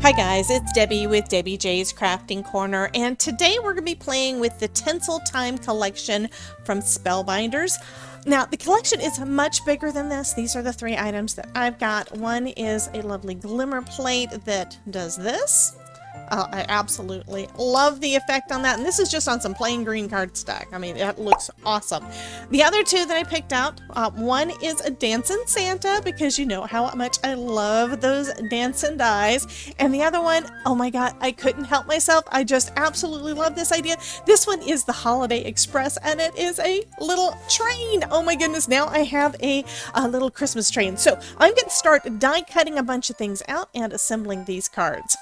Hi guys, it's Debbie with Debbie J's Crafting Corner, and today we're going to be playing with the Tinsel Time collection from Spellbinders. Now, the collection is much bigger than this. These are the three items that I've got. One is a lovely glimmer plate that does this. I absolutely love the effect on that, and this is just on some plain green cardstock. I mean, that looks awesome. The other two that I picked out, one is a Dancin Santa, because you know how much I love those Dancin dies, and the other one, oh my god, I couldn't help myself. I just absolutely love this idea. This one is the Holiday Express, and it is a little train. Oh my goodness, now I have a little Christmas train. So I'm going to start die cutting a bunch of things out and assembling these cards.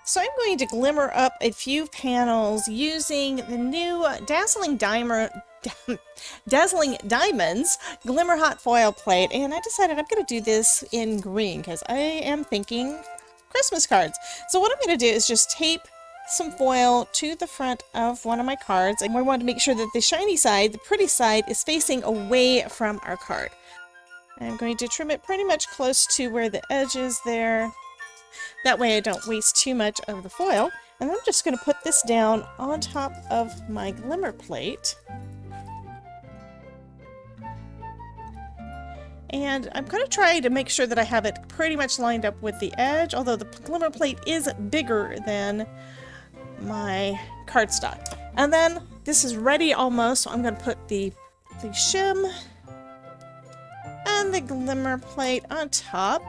So I'm going to glimmer up a few panels using the new Dazzling Diamonds Glimmer Hot Foil Plate, and I decided I'm going to do this in green because I am thinking Christmas cards. So what I'm going to do is just tape some foil to the front of one of my cards, and we want to make sure that the shiny side, the pretty side, is facing away from our card. I'm going to trim it pretty much close to where the edge is there. That way I don't waste too much of the foil. And I'm just going to put this down on top of my glimmer plate. And I'm going to try to make sure that I have it pretty much lined up with the edge, although the glimmer plate is bigger than my cardstock. And then this is ready almost, so I'm going to put the shim and the glimmer plate on top.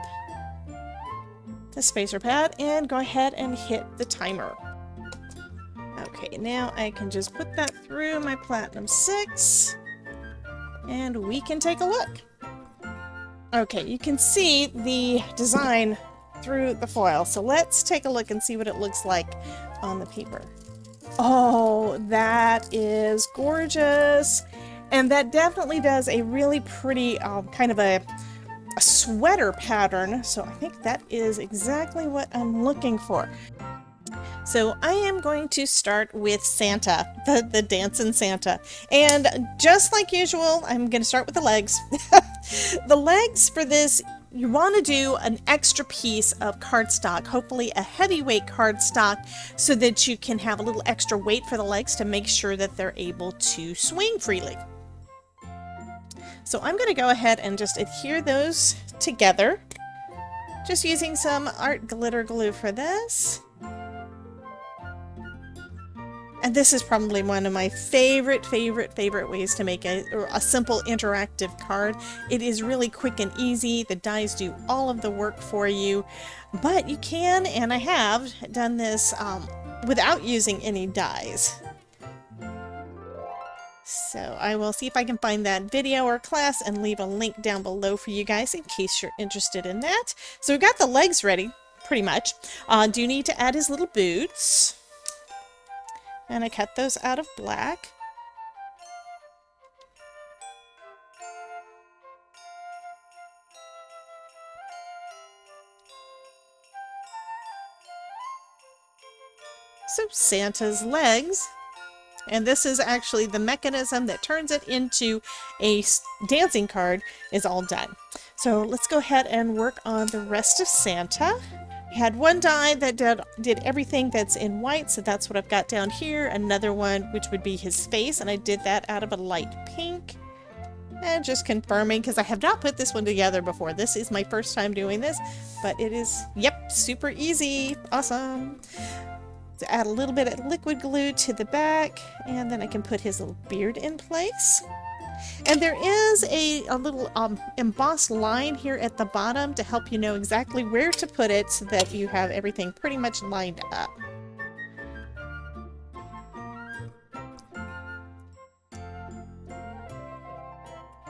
The spacer pad, and go ahead and hit the timer. Okay, now I can just put that through my Platinum 6 and we can take a look. Okay, you can see the design through the foil, so let's take a look and see what it looks like on the paper. Oh, that is gorgeous, and that definitely does a really pretty kind of a sweater pattern, so I think that is exactly what I'm looking for. So I am going to start with Santa, the Dancin Santa, and just like usual, I'm going to start with the legs. The legs for this, you want to do an extra piece of cardstock, hopefully a heavyweight cardstock, so that you can have a little extra weight for the legs to make sure that they're able to swing freely. So I'm going to go ahead and just adhere those together, just using some art glitter glue for this. And this is probably one of my favorite ways to make a simple interactive card. It is really quick and easy. The dies do all of the work for you, but you can, and I have done this without using any dies. So I will see if I can find that video or class and leave a link down below for you guys in case you're interested in that. So we've got the legs ready, pretty much. Do need to add his little boots. And I cut those out of black. So Santa's legs. And this is actually the mechanism that turns it into a dancing card is all done. So let's go ahead and work on the rest of Santa. I had one die that did everything that's in white, so that's what I've got down here. Another one, which would be his face, and I did that out of a light pink. And just confirming, because I have not put this one together before. This is my first time doing this, but it is, yep, super easy. Awesome. To add a little bit of liquid glue to the back, and then I can put his little beard in place. And there is a little embossed line here at the bottom to help you know exactly where to put it so that you have everything pretty much lined up.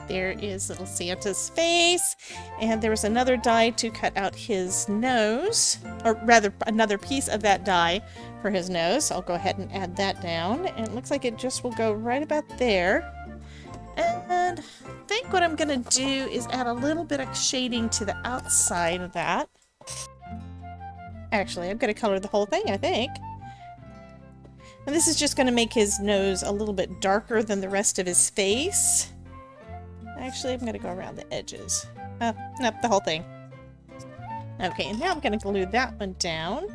There is little Santa's face, and there was another die to cut out his nose, or rather another piece of that die for his nose. So I'll go ahead and add that down, and it looks like it just will go right about there. And I think what I'm going to do is add a little bit of shading to the outside of that. Actually, I'm going to color the whole thing, I think. And this is just going to make his nose a little bit darker than the rest of his face. Actually, I'm going to go around the edges. Nope, the whole thing. Okay, and now I'm going to glue that one down.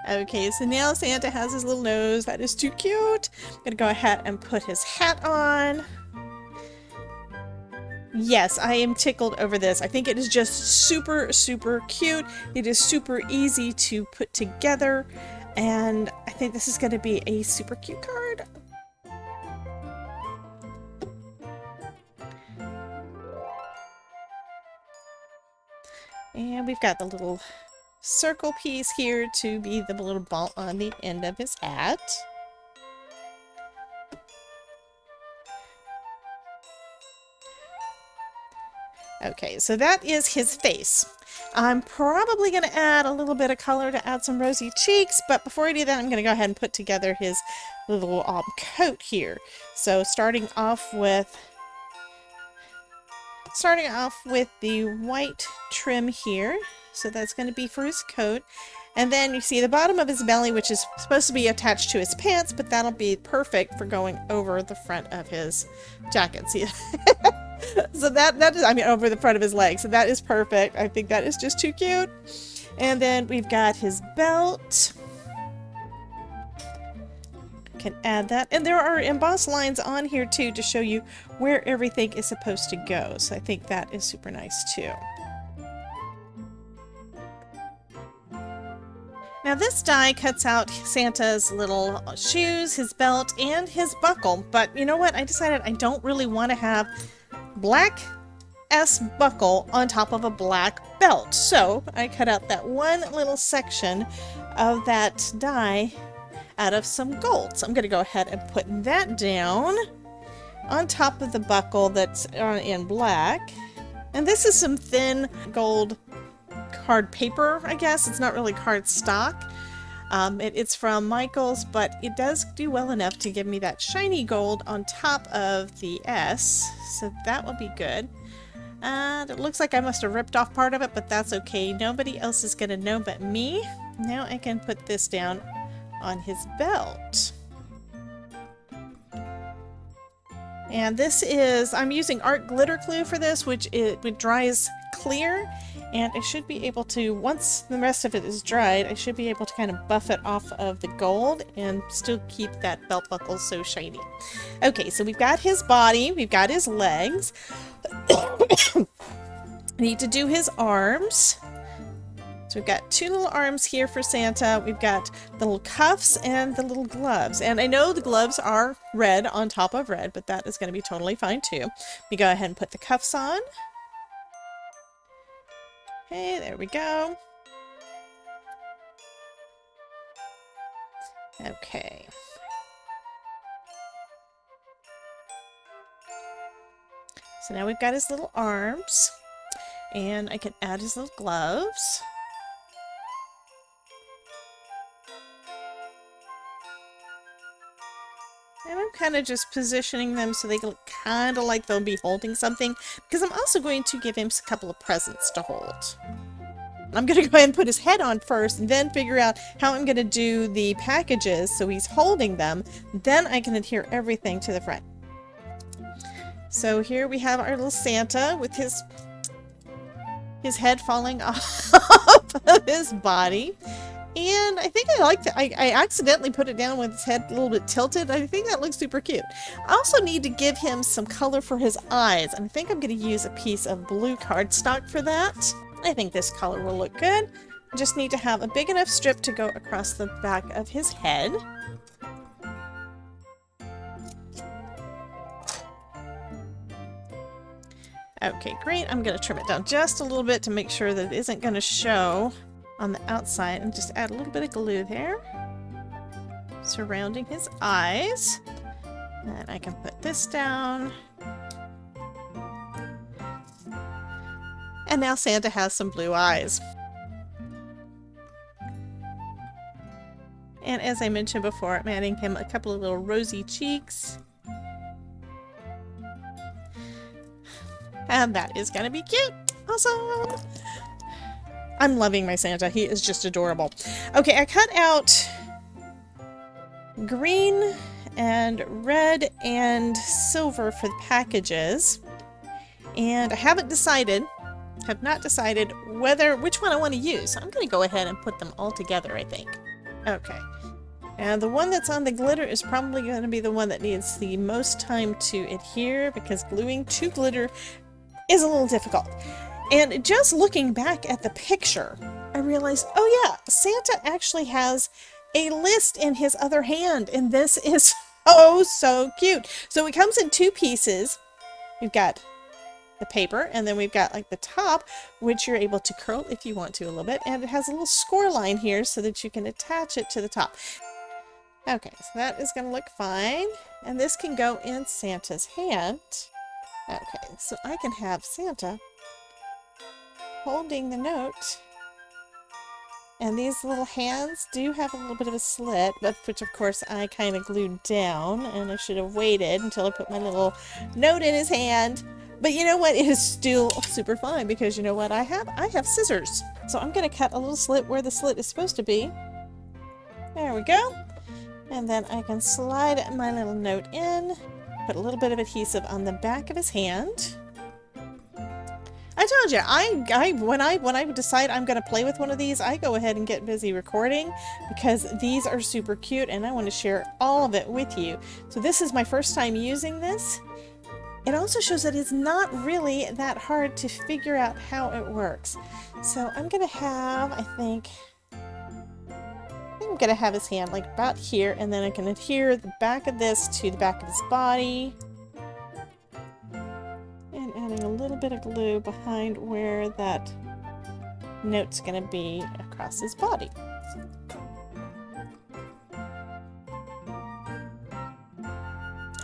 Okay, so now Santa has his little nose. That is too cute. I'm going to go ahead and put his hat on. Yes, I am tickled over this. I think it is just super, super cute. It is super easy to put together. And I think this is going to be a super cute card. And we've got the little circle piece here to be the little ball on the end of his hat. Okay, so that is his face. I'm probably going to add a little bit of color to add some rosy cheeks, but before I do that, I'm going to go ahead and put together his little coat here. So starting off with the white trim here. So that's going to be for his coat. And then you see the bottom of his belly, which is supposed to be attached to his pants, but that'll be perfect for going over the front of his jacket. See? So that is, I mean, over the front of his leg. So that is perfect. I think that is just too cute. And then we've got his belt. Can add that. And there are embossed lines on here too to show you where everything is supposed to go. So I think that is super nice too. Now this die cuts out Santa's little shoes, his belt, and his buckle. But you know what? I decided I don't really want to have black S buckle on top of a black belt. So I cut out that one little section of that die out of some gold. So I'm going to go ahead and put that down on top of the buckle that's in black. And this is some thin gold card paper, I guess. It's not really card stock. It's from Michael's, but it does do well enough to give me that shiny gold on top of the S, so that will be good. And it looks like I must have ripped off part of it, but that's okay. Nobody else is going to know but me. Now I can put this down on his belt. And this is, I'm using art glitter glue for this, which it dries clear, and I should be able to, once the rest of it is dried, I should be able to kind of buff it off of the gold and still keep that belt buckle so shiny. Okay, so we've got his body, we've got his legs. Need to do his arms. So we've got two little arms here for Santa. We've got the little cuffs and the little gloves. And I know the gloves are red on top of red, but that is going to be totally fine too. We go ahead and put the cuffs on. Okay, there we go. Okay. So now we've got his little arms. And I can add his little gloves. And I'm kind of just positioning them so they look kind of like they'll be holding something, because I'm also going to give him a couple of presents to hold. I'm going to go ahead and put his head on first and then figure out how I'm going to do the packages so he's holding them. Then I can adhere everything to the front. So here we have our little Santa with his head falling off of his body. And I think I like that. I accidentally put it down with his head a little bit tilted. I think that looks super cute. I also need to give him some color for his eyes. And I think I'm going to use a piece of blue cardstock for that. I think this color will look good. I just need to have a big enough strip to go across the back of his head. Okay, great. I'm going to trim it down just a little bit to make sure that it isn't going to show on the outside, and just add a little bit of glue there surrounding his eyes. And I can put this down. And now Santa has some blue eyes. And as I mentioned before, I'm adding him a couple of little rosy cheeks. And that is going to be cute. Awesome! I'm loving my Santa. He is just adorable. Okay, I cut out green and red and silver for the packages. And I have not decided which one I want to use. So I'm going to go ahead and put them all together, I think. Okay. And the one that's on the glitter is probably going to be the one that needs the most time to adhere, because gluing to glitter is a little difficult. And just looking back at the picture, I realized, oh yeah, Santa actually has a list in his other hand, and this is so cute. So it comes in two pieces. We've got the paper, and then we've got like the top, which you're able to curl if you want to a little bit, and it has a little score line here so that you can attach it to the top. Okay, so that is going to look fine, and this can go in Santa's hand. Okay, so I can have Santa holding the note, and these little hands do have a little bit of a slit, but which of course I kind of glued down, and I should have waited until I put my little note in his hand. But you know what? It is still super fine, because you know what I have? I have scissors. So I'm going to cut a little slit where the slit is supposed to be. There we go. And then I can slide my little note in, put a little bit of adhesive on the back of his hand. I told you, when I decide I'm going to play with one of these, I go ahead and get busy recording, because these are super cute and I want to share all of it with you. So this is my first time using this. It also shows that it's not really that hard to figure out how it works. So I'm going to have, I think I'm going to have his hand like about here, and then I can adhere the back of this to the back of his body. And adding a little bit of glue behind where that note's going to be across his body.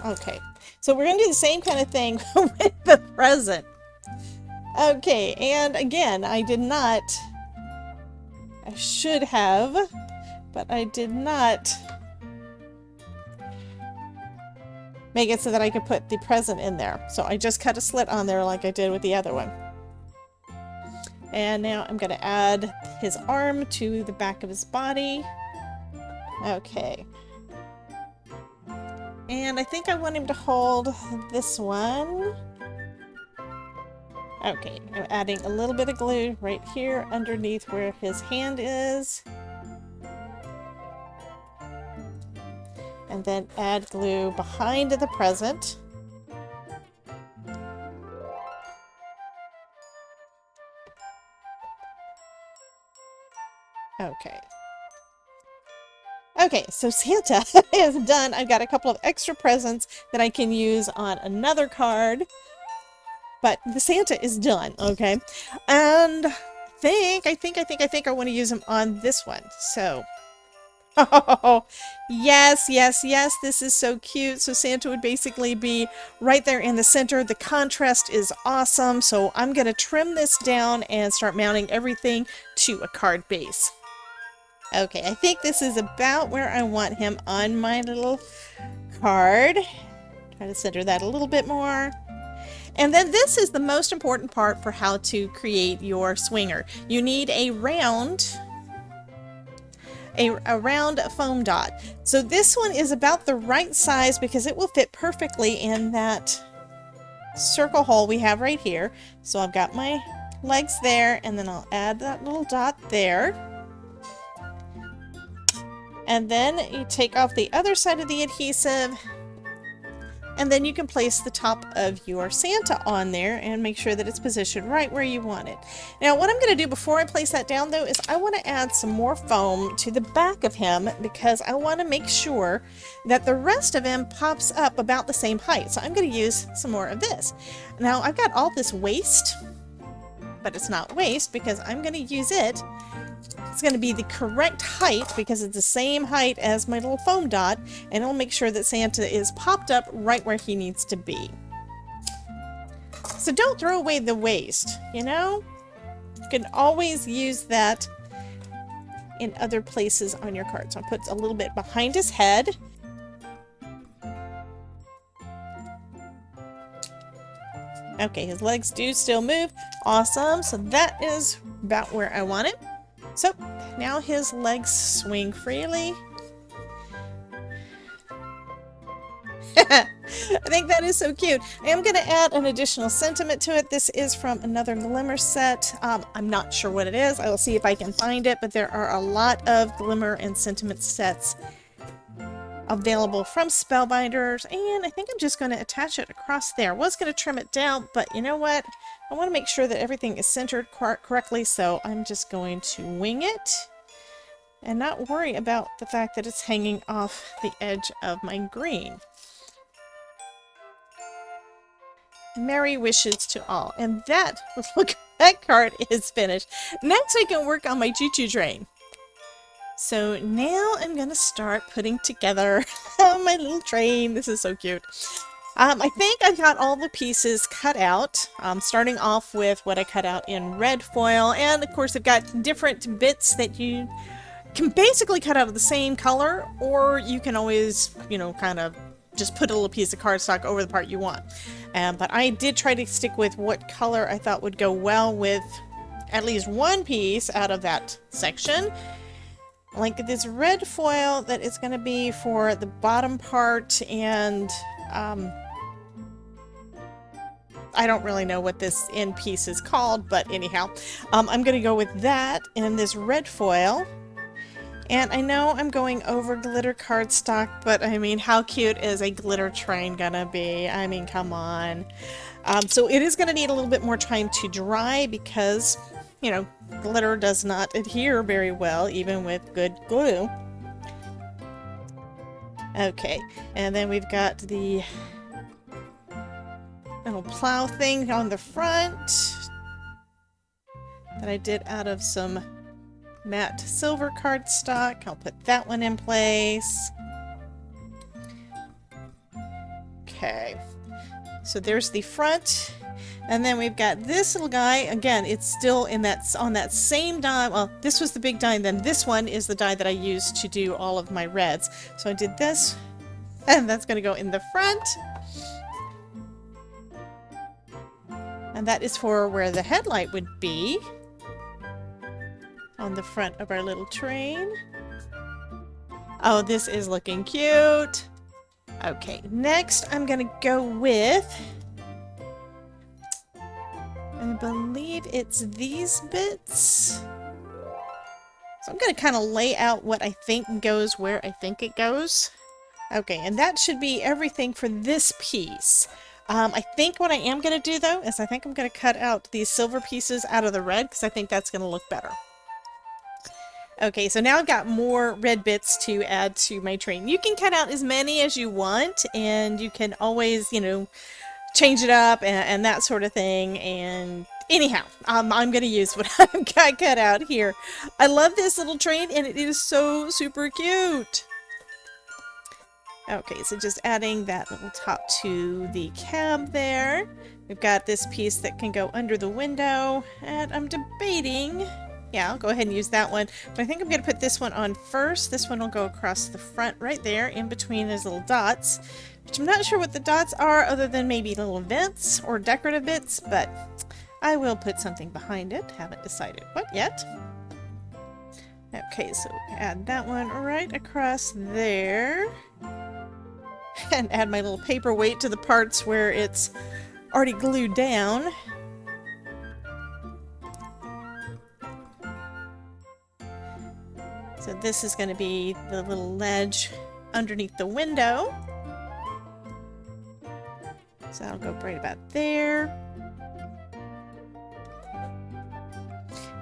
Okay, so we're going to do the same kind of thing with the present. Okay, and again, I should have, but I did not make it so that I could put the present in there. So I just cut a slit on there like I did with the other one. And now I'm going to add his arm to the back of his body. Okay. And I think I want him to hold this one. Okay, I'm adding a little bit of glue right here underneath where his hand is. And then add glue behind the present. Okay. Okay, so Santa is done. I've got a couple of extra presents that I can use on another card. But the Santa is done, okay? And I think I want to use him on this one. So, oh, yes, this is so cute. So Santa would basically be right there in the center. The contrast is awesome. So I'm going to trim this down and start mounting everything to a card base. Okay, I think this is about where I want him on my little card. Try to center that a little bit more. And then this is the most important part for how to create your swinger. You need a round foam dot. So this one is about the right size because it will fit perfectly in that circle hole we have right here. So I've got my legs there, and then I'll add that little dot there. And then you take off the other side of the adhesive, and then you can place the top of your Santa on there and make sure that it's positioned right where you want it. Now what I'm going to do before I place that down though is I want to add some more foam to the back of him, because I want to make sure that the rest of him pops up about the same height. So I'm going to use some more of this. Now I've got all this waste, but it's not waste because I'm going to use it. It's going to be the correct height because it's the same height as my little foam dot, and it'll make sure that Santa is popped up right where he needs to be. So don't throw away the waste, you know? You can always use that in other places on your card. So I'll put a little bit behind his head. Okay, his legs do still move. Awesome. So that is about where I want it. So now his legs swing freely. I think that is so cute. I am going to add an additional sentiment to it. This is from another Glimmer set. I'm not sure what it is. I will see if I can find it, but there are a lot of Glimmer and sentiment sets available from Spellbinders, and I think I'm just going to attach it across there. I was going to trim it down, but you know what? I want to make sure that everything is centered correctly, so I'm just going to wing it and not worry about the fact that it's hanging off the edge of my green. Merry wishes to all. And that, look, that card is finished. Next I can work on my choo-choo train. So now I'm going to start putting together my little train. This is so cute. I think I've got all the pieces cut out, starting off with what I cut out in red foil. And of course I've got different bits that you can basically cut out of the same color, or you can always, you know, kind of just put a little piece of cardstock over the part you want. But I did try to stick with what color I thought would go well with at least one piece out of that section. Like this red foil that is going to be for the bottom part, and I don't really know what this end piece is called, but anyhow, I'm going to go with that in this red foil. And I know I'm going over glitter cardstock, but I mean, how cute is a glitter train gonna be? I mean, come on. So it is gonna need a little bit more time to dry because, you know, glitter does not adhere very well, even with good glue. Okay, and then we've got the little plow thing on the front that I did out of some matte silver cardstock. I'll put that one in place. Okay, so there's the front, and then we've got this little guy. Again, it's still in that, on that same die. Well, this was the big die, and then this one is the die that I used to do all of my reds. So I did this, and that's going to go in the front, and that is for where the headlight would be. On the front of our little train. Oh, this is looking cute. Okay, next I'm gonna go with, I believe it's these bits. So I'm gonna kind of lay out what I think goes where I think it goes. Okay, and that should be everything for this piece. I think what I am gonna do though is I think I'm gonna cut out these silver pieces out of the red because I think that's gonna look better. Okay, so now I've got more red bits to add to my train. You can cut out as many as you want, and you can always, you know, change it up and that sort of thing. And anyhow, I'm going to use what I've got cut out here. I love this little train, and it is so super cute. Okay, so just adding that little top to the cab there. We've got this piece that can go under the window, and I'm debating... Yeah, I'll go ahead and use that one. But I think I'm going to put this one on first. This one will go across the front right there in between those little dots. Which I'm not sure what the dots are other than maybe little vents or decorative bits. But I will put something behind it. Haven't decided what yet. Okay, so add that one right across there. And add my little paperweight to the parts where it's already glued down. So this is going to be the little ledge underneath the window. So that'll go right about there.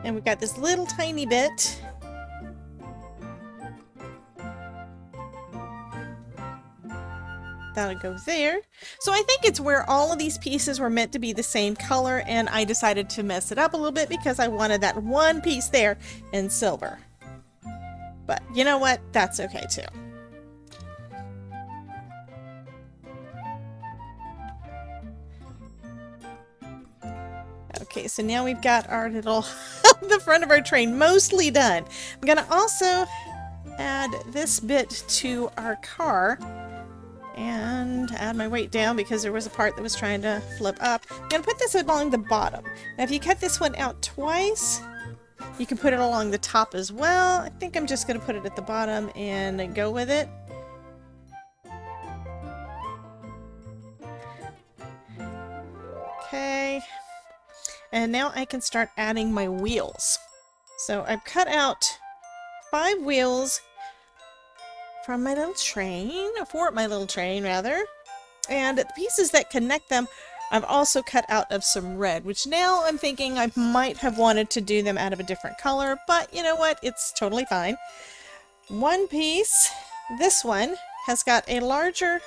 And we've got this little tiny bit. That'll go there. So I think it's where all of these pieces were meant to be the same color, and I decided to mess it up a little bit because I wanted that one piece there in silver. But you know what? That's okay too. Okay, so now we've got our little, the front of our train mostly done. I'm gonna also add this bit to our car and add my weight down because there was a part that was trying to flip up. I'm gonna put this along the bottom. Now if you cut this one out twice, you can put it along the top as well. I think I'm just going to put it at the bottom and go with it. Okay. And now I can start adding my wheels. So I've cut out 5 wheels from my little train, for my little train rather. And the pieces that connect them, I've also cut out of some red, which now I'm thinking I might have wanted to do them out of a different color, but you know what? It's totally fine. One piece, this one, has got a larger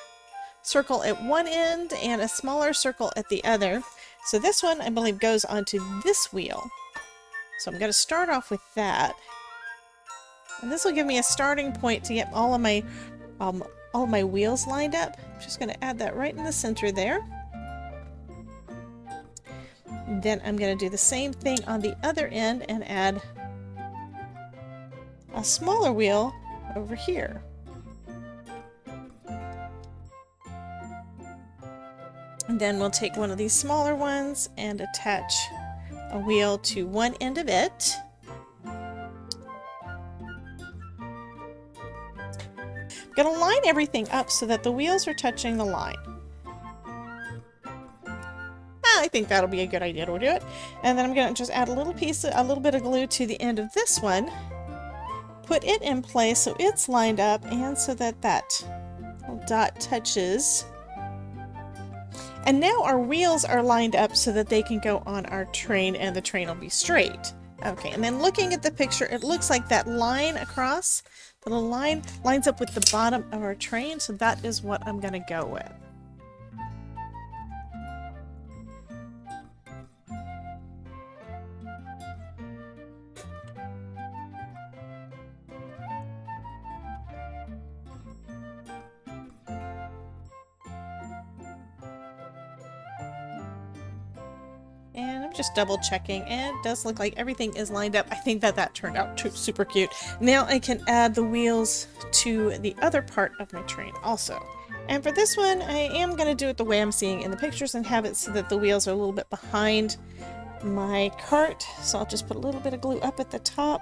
circle at one end and a smaller circle at the other. So this one, I believe, goes onto this wheel. So I'm going to start off with that. And this will give me a starting point to get all of my wheels lined up. I'm just going to add that right in the center there. Then I'm going to do the same thing on the other end and add a smaller wheel over here. And then we'll take one of these smaller ones and attach a wheel to one end of it. I'm going to line everything up so that the wheels are touching the line. I think that'll be a good idea to do it. And then I'm going to just add a little bit of glue to the end of this one. Put it in place so it's lined up and so that that little dot touches. And now our wheels are lined up so that they can go on our train and the train will be straight. Okay, and then looking at the picture, it looks like that line across, the little line, lines up with the bottom of our train, so that is what I'm going to go with. And I'm just double checking, and it does look like everything is lined up. I think that turned out super cute. Now I can add the wheels to the other part of my train also. And for this one, I am going to do it the way I'm seeing in the pictures and have it so that the wheels are a little bit behind my cart. So I'll just put a little bit of glue up at the top.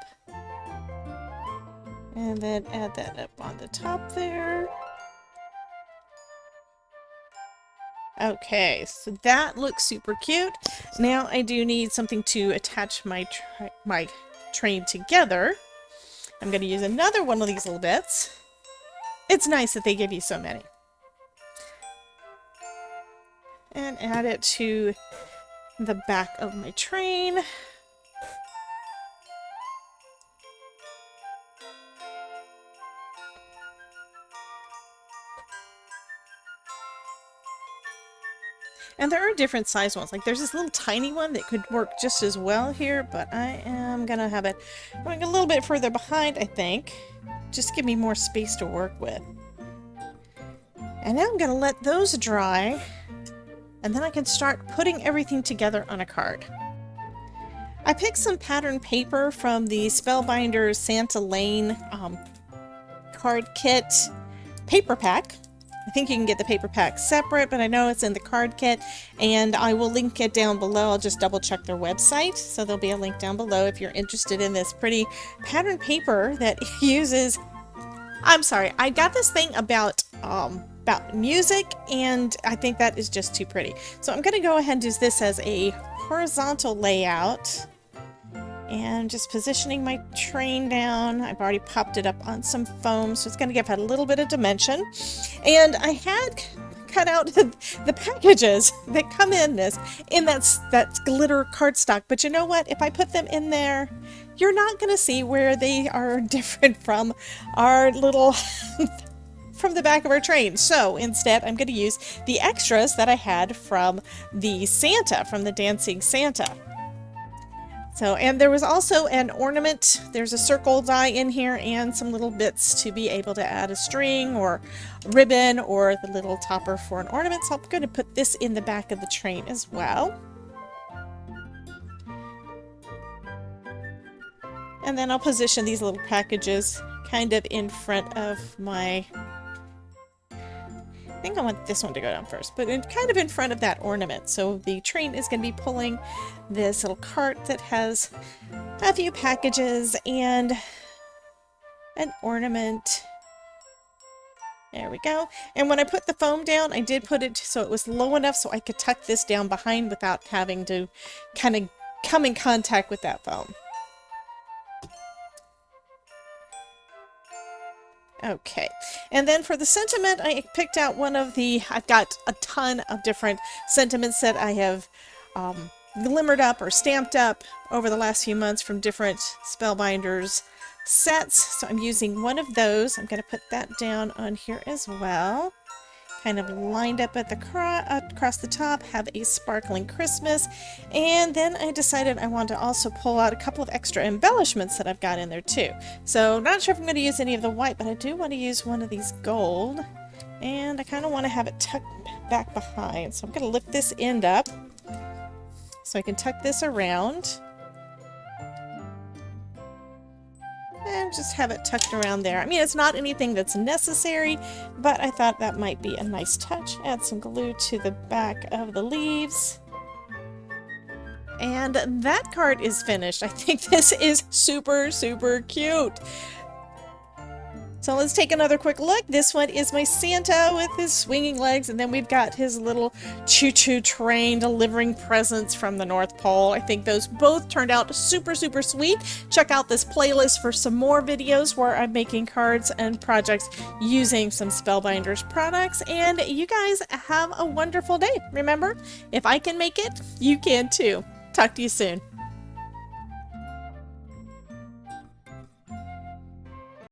And then add that up on the top there. Okay, so that looks super cute. Now I do need something to attach my train together. I'm going to use another one of these little bits. It's nice that they give you so many. And add it to the back of my train. And there are different size ones. Like there's this little tiny one that could work just as well here, but I am gonna have it going a little bit further behind, I think. Just give me more space to work with. And now I'm gonna let those dry, and then I can start putting everything together on a card. I picked some pattern paper from the Spellbinders Santa Lane card kit paper pack. I think you can get the paper pack separate, but I know it's in the card kit, and I will link it down below. I'll just double check their website, so there'll be a link down below if you're interested in this pretty pattern paper that uses... I'm sorry, I got this thing about music, and I think that is just too pretty. So I'm going to go ahead and use this as a horizontal layout. And just positioning my train down. I've already popped it up on some foam, so it's going to give it a little bit of dimension. And I had cut out the packages that come in that glitter cardstock. But you know what? If I put them in there, you're not going to see where they are different from our little... from the back of our train. So instead, I'm going to use the extras that I had from the Santa, from the Dancing Santa. So, and there was also an ornament. There's a circle die in here and some little bits to be able to add a string or ribbon or the little topper for an ornament. So I'm going to put this in the back of the train as well. And then I'll position these little packages kind of in front of my... I think I want this one to go down first, but kind of in front of that ornament. So the train is going to be pulling this little cart that has a few packages and an ornament There we go. And when I put the foam down, I did put it so it was low enough so I could tuck this down behind without having to kind of come in contact with that foam. Okay, and then for the sentiment, I picked out one of the, I've got a ton of different sentiments that I have glimmered up or stamped up over the last few months from different Spellbinders sets. So I'm using one of those. I'm going to put that down on here as well. Kind of lined up at the across the top, have a sparkling Christmas. And then I decided I want to also pull out a couple of extra embellishments that I've got in there too. So not sure if I'm going to use any of the white, but I do want to use one of these gold. And I kind of want to have it tucked back behind. So I'm going to lift this end up so I can tuck this around. And just have it tucked around there. I mean, it's not anything that's necessary, but I thought that might be a nice touch. Add some glue to the back of the leaves. And that card is finished. I think this is super, super cute. So let's take another quick look. This one is my Santa with his swinging legs, and then we've got his little choo-choo train delivering presents from the North Pole. I think those both turned out super, super sweet. Check out this playlist for some more videos where I'm making cards and projects using some Spellbinders products, and you guys have a wonderful day. Remember, if I can make it, you can too. Talk to you soon.